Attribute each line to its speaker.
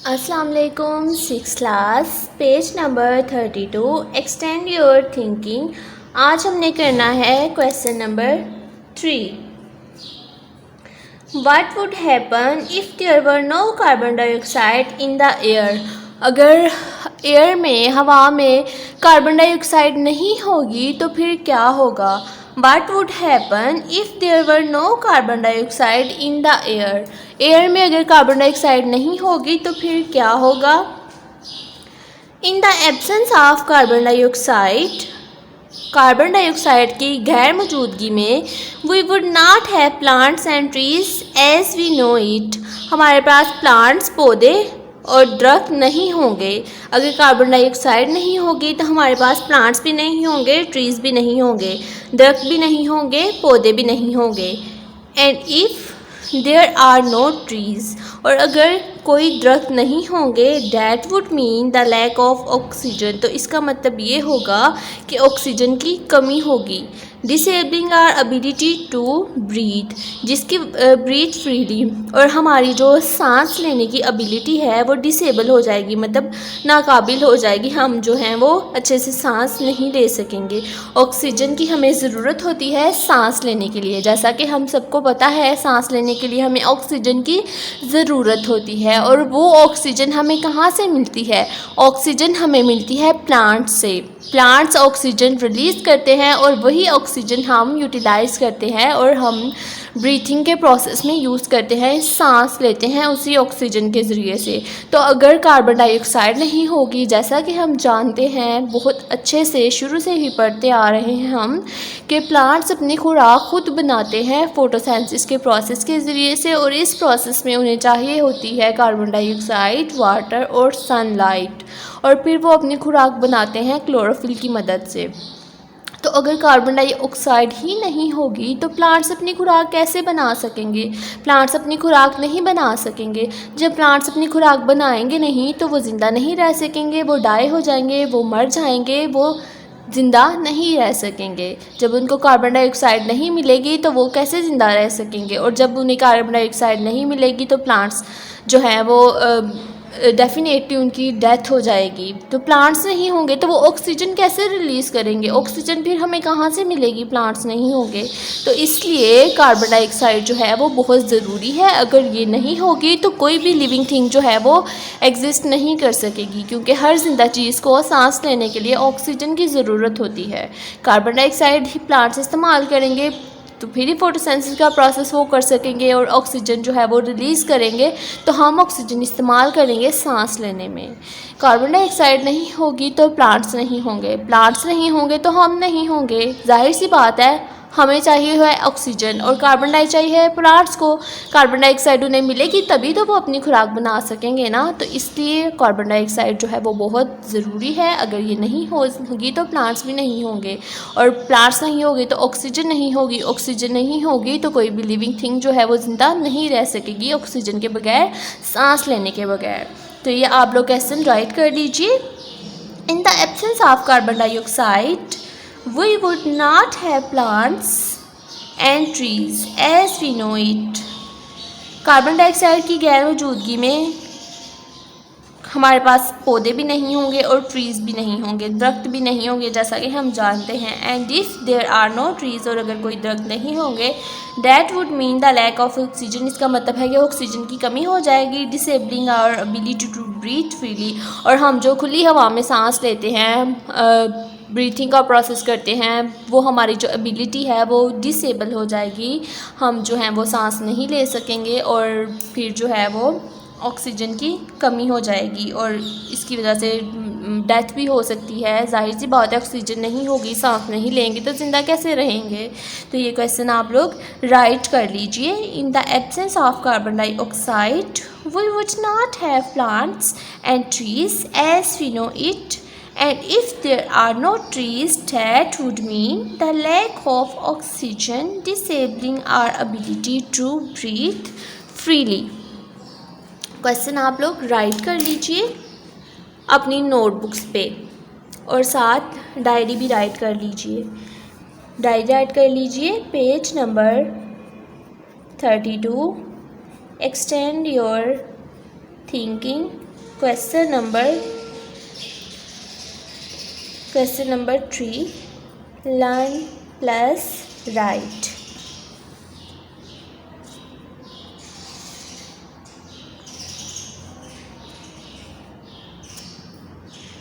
Speaker 1: अस्सलाम वालेकुम। 6th class page number 32 extend your thinking. आज हमने करना है question number 3। What would happen if there were no carbon dioxide in the air. अगर एयर में हवा में कार्बन डाइऑक्साइड नहीं होगी तो फिर क्या होगा। What would happen if there were no carbon dioxide in the air? Air में अगर कार्बन डाइऑक्साइड नहीं होगी तो फिर क्या होगा। In the absence of carbon dioxide की गैर मौजूदगी में we would not have plants and trees as we know it. हमारे पास प्लांट्स, पौधे और दरख्त नहीं होंगे। अगर कार्बन डाइऑक्साइड नहीं होगी तो हमारे पास प्लांट्स भी नहीं होंगे, ट्रीज़ भी नहीं होंगे, दरख्त भी नहीं होंगे, पौधे भी नहीं होंगे। And if there are no trees, और अगर कोई दरख्त नहीं होंगे, that would mean the lack of oxygen, तो इसका मतलब ये होगा कि ऑक्सीजन की कमी होगी। Disabling our ability to breathe, जिसकी ब्रीथ फ्रीली, और हमारी जो सांस लेने की एबिलिटी है वो डिसेबल हो जाएगी, मतलब नाकाबिल हो जाएगी। हम जो हैं वो अच्छे से सांस नहीं ले सकेंगे। ऑक्सीजन की हमें ज़रूरत होती है सांस लेने के लिए, जैसा कि हम सबको पता है सांस लेने के लिए हमें ऑक्सीजन की ज़रूरत होती है। और वो ऑक्सीजन हमें कहाँ से मिलती है। ऑक्सीजन हमें मिलती है प्लांट से। प्लांट्स ऑक्सीजन रिलीज़ करते हैं और वही ऑक्सीजन हम यूटिलाइज़ करते हैं और हम ब्रीथिंग के प्रोसेस में यूज़ करते हैं, सांस लेते हैं उसी ऑक्सीजन के ज़रिए से। तो अगर कार्बन डाइऑक्साइड नहीं होगी, जैसा कि हम जानते हैं बहुत अच्छे से शुरू से ही पढ़ते आ रहे हैं हम, कि प्लांट्स अपनी खुराक खुद बनाते हैं फोटोसिंथेसिस के प्रोसेस के ज़रिए से, और इस प्रोसेस में उन्हें चाहिए होती है कार्बन डाइऑक्साइड, वाटर और सनलाइट, और फिर वो अपनी खुराक बनाते हैं क्लोरोफिल की मदद से। तो अगर कार्बन डाइऑक्साइड ही नहीं होगी तो प्लांट्स अपनी खुराक कैसे बना सकेंगे। प्लांट्स अपनी खुराक नहीं बना सकेंगे। जब प्लांट्स अपनी खुराक बनाएंगे नहीं तो वो ज़िंदा नहीं रह सकेंगे, वो डाई हो जाएंगे, वो मर जाएंगे, वो ज़िंदा नहीं रह सकेंगे। जब उनको कार्बन डाइऑक्साइड नहीं मिलेगी तो वो कैसे ज़िंदा रह सकेंगे, और जब उन्हें कार्बन डाइऑक्साइड नहीं मिलेगी तो प्लांट्स जो हैं वो डेफिनेटली उनकी डेथ हो जाएगी। तो प्लांट्स नहीं होंगे तो वो ऑक्सीजन कैसे रिलीज़ करेंगे। ऑक्सीजन फिर हमें कहाँ से मिलेगी, प्लांट्स नहीं होंगे। तो इसलिए कार्बन डाइऑक्साइड जो है वो बहुत ज़रूरी है। अगर ये नहीं होगी तो कोई भी लिविंग थिंग जो है वो एग्जिस्ट नहीं कर सकेगी, क्योंकि हर जिंदा चीज़ को सांस लेने के लिए ऑक्सीजन की ज़रूरत होती है। कार्बन डाइऑक्साइड ही प्लांट्स इस्तेमाल करेंगे तो फिर ही फोटोसिंथेसिस का प्रोसेस वो कर सकेंगे और ऑक्सीजन जो है वो रिलीज़ करेंगे, तो हम ऑक्सीजन इस्तेमाल करेंगे सांस लेने में। कार्बन डाइऑक्साइड नहीं होगी तो प्लांट्स नहीं होंगे, प्लांट्स नहीं होंगे तो हम नहीं होंगे। जाहिर सी बात है, हमें चाहिए है ऑक्सीजन और कार्बन डाइऑक्साइड चाहिए है प्लांट्स को। कार्बन डाइऑक्साइड उन्हें मिलेगी तभी तो वो अपनी खुराक बना सकेंगे ना। तो इसलिए कार्बन डाइऑक्साइड जो है वो बहुत ज़रूरी है। अगर ये नहीं होगी तो प्लांट्स भी नहीं होंगे, और प्लांट्स नहीं होंगे तो ऑक्सीजन नहीं होगी, ऑक्सीजन नहीं होगी तो कोई भी लिविंग थिंग जो है वो ज़िंदा नहीं रह सकेगी ऑक्सीजन के बगैर, सांस लेने के बगैर। तो ये आप लोग क्वेश्चन राइट कर लीजिए। In the absence of carbon dioxide we would not have plants and trees as we know it। Carbon dioxide की गैर मौजूदगी में हमारे पास पौधे भी नहीं होंगे और ट्रीज़ भी नहीं होंगे, दरख्त भी नहीं होंगे, जैसा कि हम जानते हैं। And if there are no trees, और अगर कोई दरख्त नहीं होंगे, that would mean the lack of oxygen, इसका मतलब है कि ऑक्सीजन की कमी हो जाएगी। Disabling our ability to breathe freely, और हम जो खुली हवा में सांस लेते हैं, ब्रीथिंग का प्रोसेस करते हैं, वो हमारी जो एबिलिटी है वो डिसेबल हो जाएगी। हम जो हैं वो सांस नहीं ले सकेंगे और फिर जो है वो ऑक्सीजन की कमी हो जाएगी और इसकी वजह से डेथ भी हो सकती है। जाहिर सी बात है, ऑक्सीजन नहीं होगी, सांस नहीं लेंगे तो ज़िंदा कैसे रहेंगे। तो ये क्वेश्चन आप लोग राइट कर लीजिए। In the absence of carbon dioxide we would not have plants and trees as we know it. And if there are no trees, that would mean the lack of oxygen, disabling our ability to breathe freely। Question आप लोग write कर लीजिए अपनी notebooks पे, और साथ diary भी right कर लीजिए। डायरी राइट कर लीजिए page number 32 extend your thinking. Question number 3. Learn plus write.